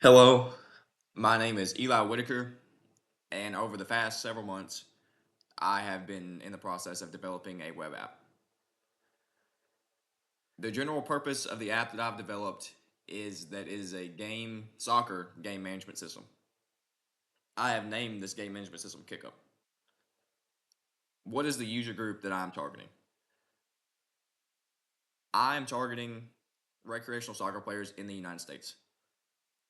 Hello, my name is Eli Whitaker, and over the past several months, I have been in the process of developing a web app. The general purpose of the app that I've developed is that it is a soccer game management system. I have named this game management system Kickup. What is the user group that I'm targeting? I am targeting recreational soccer players in the United States.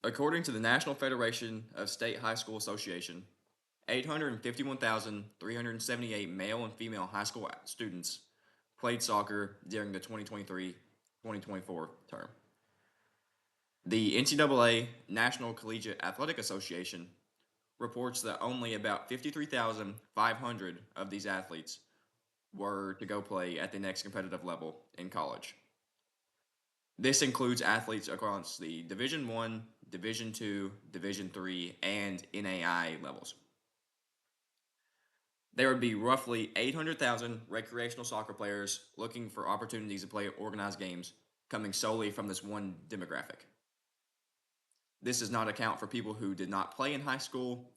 According to the National Federation of State High School Association, 851,378 male and female high school students played soccer during the 2023-2024 term. The NCAA National Collegiate Athletic Association reports that only about 53,500 of these athletes were to go play at the next competitive level in college. This includes athletes across the Division 1, Division 2, Division 3, and NAI levels. There would be roughly 800,000 recreational soccer players looking for opportunities to play organized games coming solely from this one demographic. This does not account for people who did not play in high school,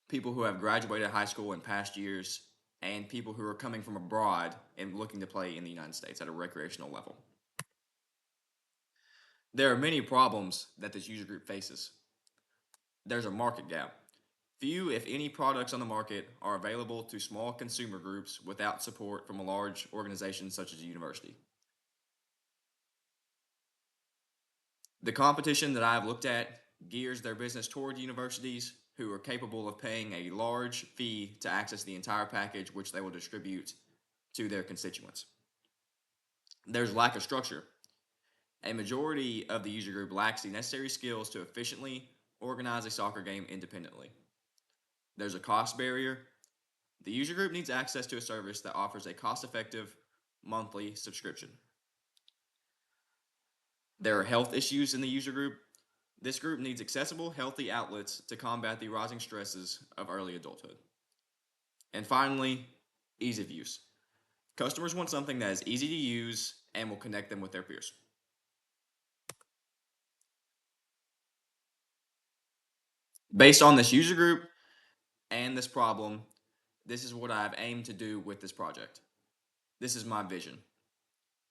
people who have graduated high school in past years, and people who are coming from abroad and looking to play in the United States at a recreational level. There are many problems that this user group faces. There's a market gap. Few, if any, products on the market are available to small consumer groups without support from a large organization such as a university. The competition that I've looked at gears their business toward universities who are capable of paying a large fee to access the entire package, which they will distribute to their constituents. There's lack of structure. A majority of the user group lacks the necessary skills to efficiently organize a soccer game independently. There's a cost barrier. The user group needs access to a service that offers a cost effective monthly subscription. There are health issues in the user group. This group needs accessible, healthy outlets to combat the rising stresses of early adulthood. And finally, ease of use. Customers want something that is easy to use and will connect them with their peers. Based on this user group and this problem, this is what I've aimed to do with this project. This is my vision.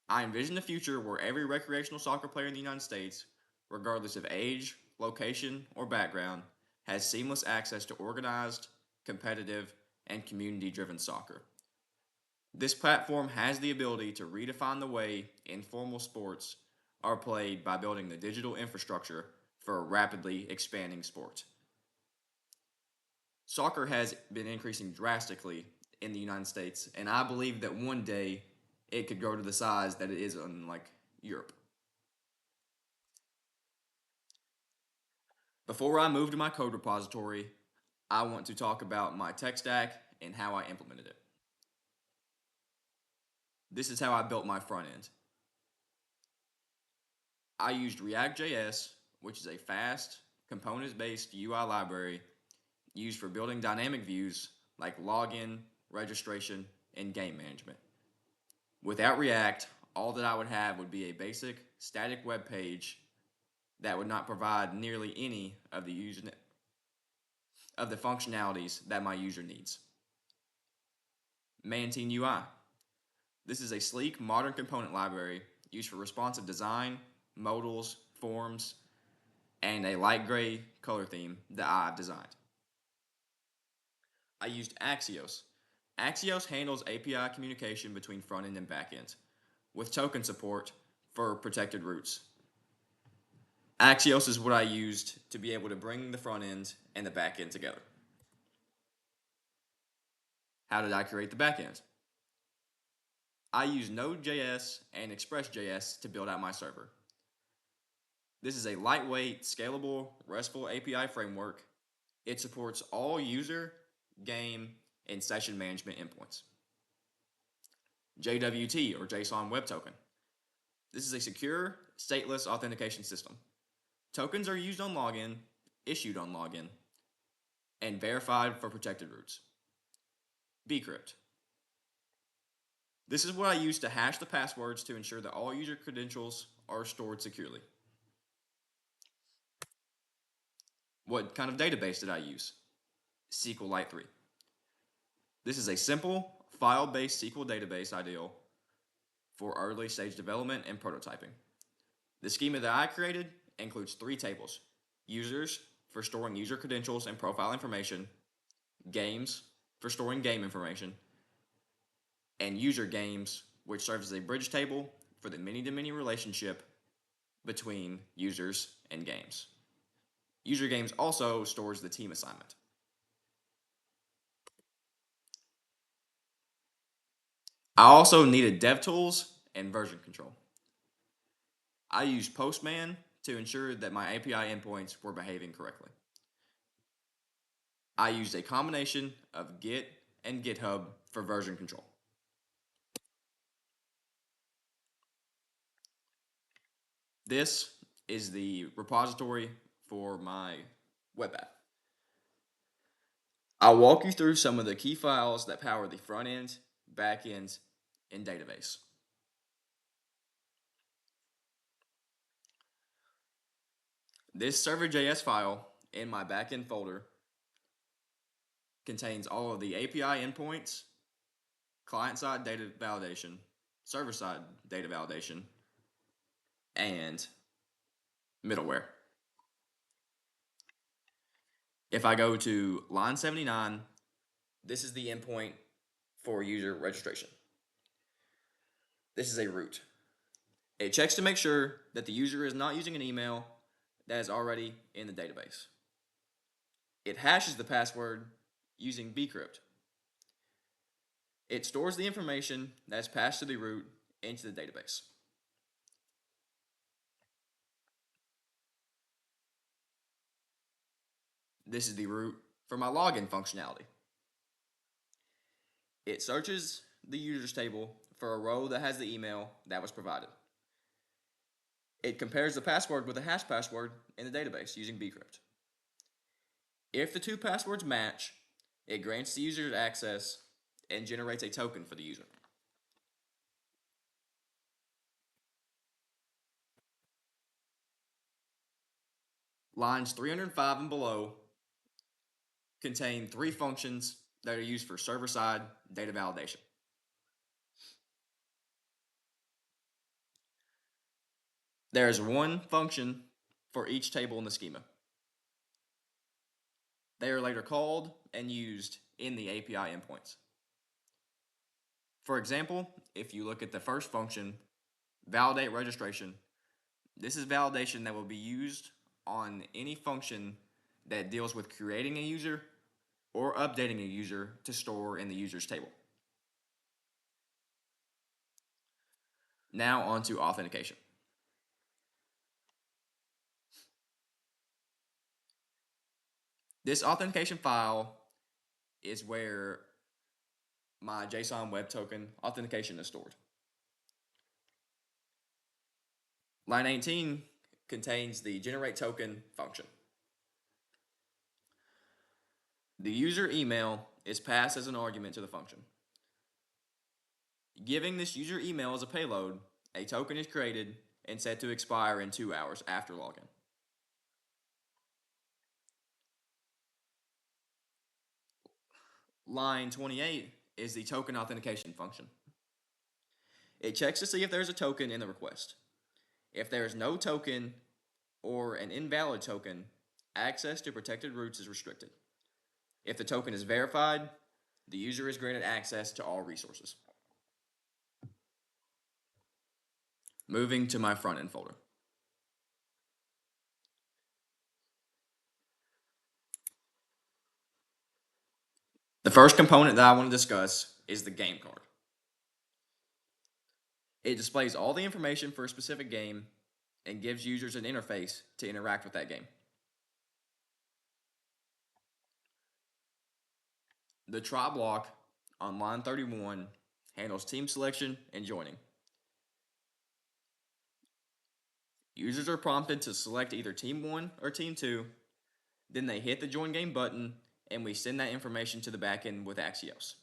I envision a future where every recreational soccer player in the United States, regardless of age, location, or background, has seamless access to organized, competitive, and community driven soccer. This platform has the ability to redefine the way informal sports are played by building the digital infrastructure for a rapidly expanding sport. Soccer has been increasing drastically in the United States, and I believe that one day it could grow to the size that it is in like Europe. Before I move to my code repository, I want to talk about my tech stack and how I implemented it. This is how I built my front end. I used React.js, which is a fast, components-based UI library used for building dynamic views like login, registration, and game management. Without React, all that I would have would be a basic static web page that would not provide nearly any of the functionalities that my user needs. Mantine UI. This is a sleek, modern component library used for responsive design, modals, forms, and a light gray color theme that I've designed. I used Axios. Axios handles API communication between front end and back end, with token support for protected routes. Axios is what I used to be able to bring the front end and the back end together. How did I create the back end? I used Node.js and Express.js to build out my server. This is a lightweight, scalable, RESTful API framework. It supports all user, game, and session management endpoints. JWT, or JSON Web Token. This is a secure, stateless authentication system. Tokens are used on login, issued on login, and verified for protected routes. Bcrypt. This is what I use to hash the passwords to ensure that all user credentials are stored securely. What kind of database did I use? SQLite 3. This is a simple, file-based SQL database ideal for early stage development and prototyping. The schema that I created includes 3 tables: users for storing user credentials and profile information, games for storing game information, and user games, which serves as a bridge table for the many-to-many relationship between users and games. User games also stores the team assignment. I also needed DevTools and version control. I used Postman to ensure that my API endpoints were behaving correctly. I used a combination of Git and GitHub for version control. This is the repository for my web app. I'll walk you through some of the key files that power the front end, back end, and database. This server.js file in my backend folder contains all of the API endpoints, client-side data validation, server-side data validation, and middleware. If I go to line 79, this is the endpoint for user registration. This is a root. It checks to make sure that the user is not using an email that is already in the database. It hashes the password using bcrypt. It stores the information that's passed to the root into the database. This is the root for my login functionality. It searches the users table for a row that has the email that was provided. It compares the password with a hash password in the database using bcrypt. If the 2 passwords match, it grants the user access and generates a token for the user. Lines 305 and below contain 3 functions that are used for server-side data validation. There is 1 function for each table in the schema. They are later called and used in the API endpoints. For example, if you look at the first function, validate registration, this is validation that will be used on any function that deals with creating a user or updating a user to store in the users table. Now on to authentication. This authentication file is where my JSON web token authentication is stored. Line 18 contains the generate token function. The user email is passed as an argument to the function. Giving this user email as a payload, a token is created and set to expire in 2 hours after login. Line 28 is the token authentication function. It checks to see if there's a token in the request. If there is no token or an invalid token, access to protected routes is restricted. If the token is verified, the user is granted access to all resources. Moving to my front end folder. The first component that I want to discuss is the game card. It displays all the information for a specific game and gives users an interface to interact with that game. The try block on line 31 handles team selection and joining. Users are prompted to select either Team 1 or Team 2, then they hit the Join Game button, and we send that information to the backend with Axios.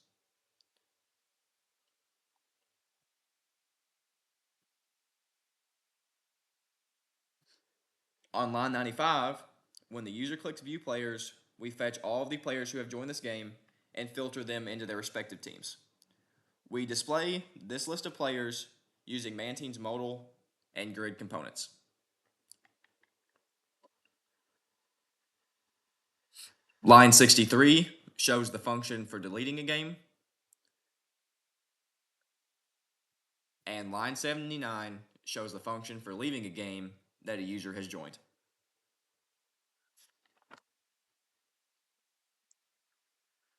On line 95, When the user clicks view players, we fetch all of the players who have joined this game and filter them into their respective teams. We display this list of players using Mantine's modal and grid components. Line 63 shows the function for deleting a game, and line 79 shows the function for leaving a game that a user has joined.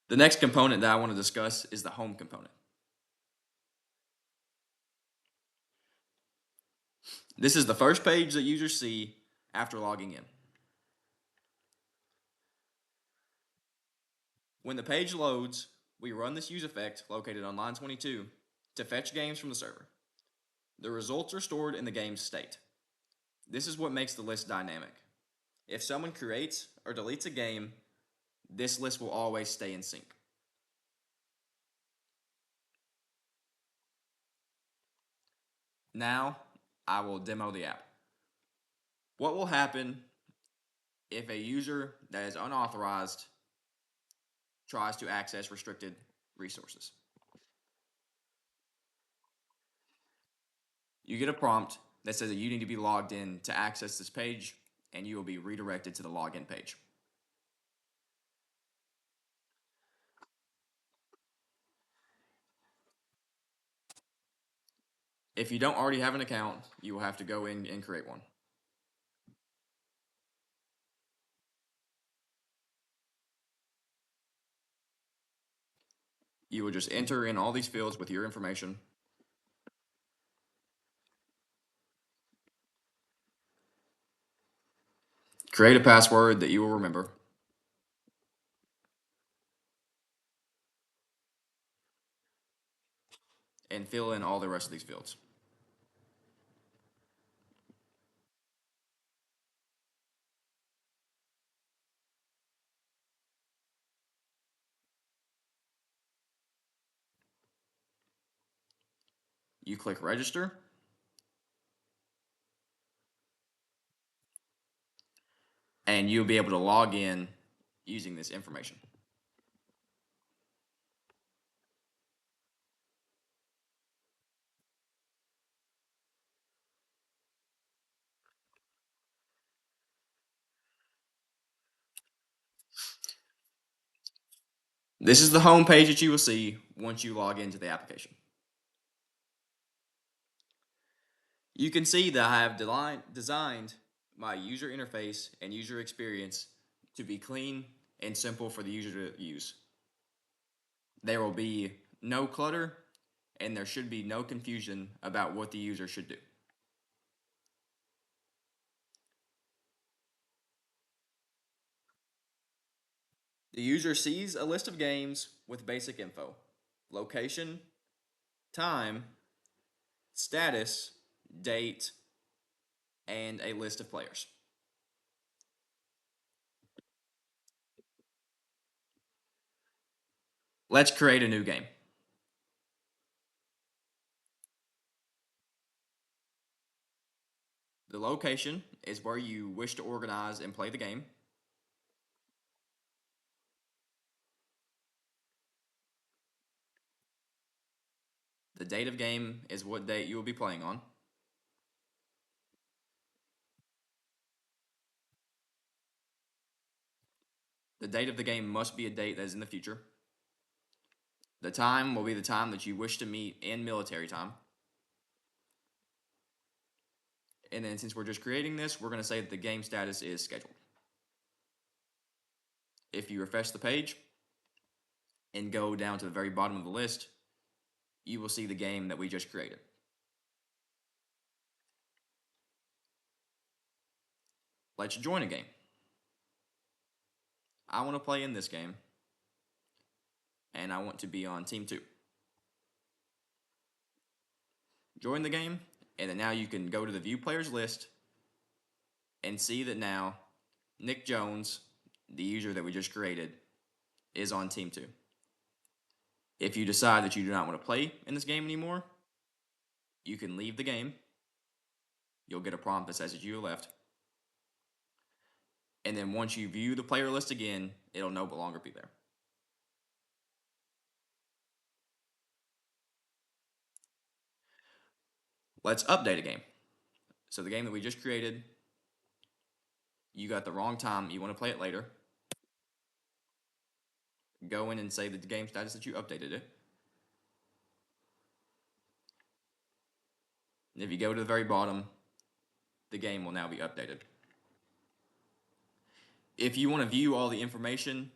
The next component that I want to discuss is the home component. This is the first page that users see after logging in. When the page loads, we run this use effect located on line 22 to fetch games from the server. The results are stored in the game's state. This is what makes the list dynamic. If someone creates or deletes a game, this list will always stay in sync. Now, I will demo the app. What will happen if a user that is unauthorized tries to access restricted resources? You get a prompt that says that you need to be logged in to access this page, and you will be redirected to the login page. If you don't already have an account, you will have to go in and create one. You will just enter in all these fields with your information. Create a password that you will remember. And fill in all the rest of these fields. You click register, and you'll be able to log in using this information. This is the home page that you will see once you log into the application. You can see that I have designed my user interface and user experience to be clean and simple for the user to use. There will be no clutter, and there should be no confusion about what the user should do. The user sees a list of games with basic info: location, time, status, date, and a list of players. Let's create a new game. The location is where you wish to organize and play the game. The date of game is what date you will be playing on. The date of the game must be a date that is in the future. The time will be the time that you wish to meet in military time. And then since we're just creating this, we're going to say that the game status is scheduled. If you refresh the page and go down to the very bottom of the list, you will see the game that we just created. Let's join a game. I want to play in this game, and I want to be on Team 2. Join the game, and then now you can go to the View Players list and see that now Nick Jones, the user that we just created, is on Team 2. If you decide that you do not want to play in this game anymore, you can leave the game. You'll get a prompt that says that you left. And then once you view the player list again, it'll no longer be there. Let's update a game. So the game that we just created, you got the wrong time. You want to play it later. Go in and say the game status that you updated it. And if you go to the very bottom, the game will now be updated. If you want to view all the information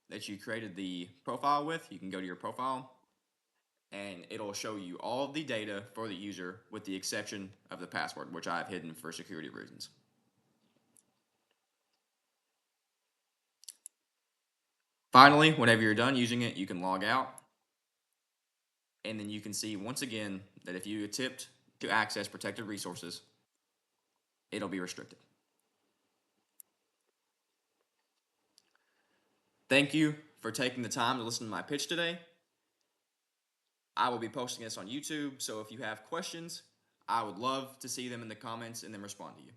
that you created the profile with, you can go to your profile and it'll show you all of the data for the user with the exception of the password, which I've hidden for security reasons. Finally, whenever you're done using it, you can log out and then you can see once again that if you attempt to access protected resources, it'll be restricted. Thank you for taking the time to listen to my pitch today. I will be posting this on YouTube, so if you have questions, I would love to see them in the comments and then respond to you.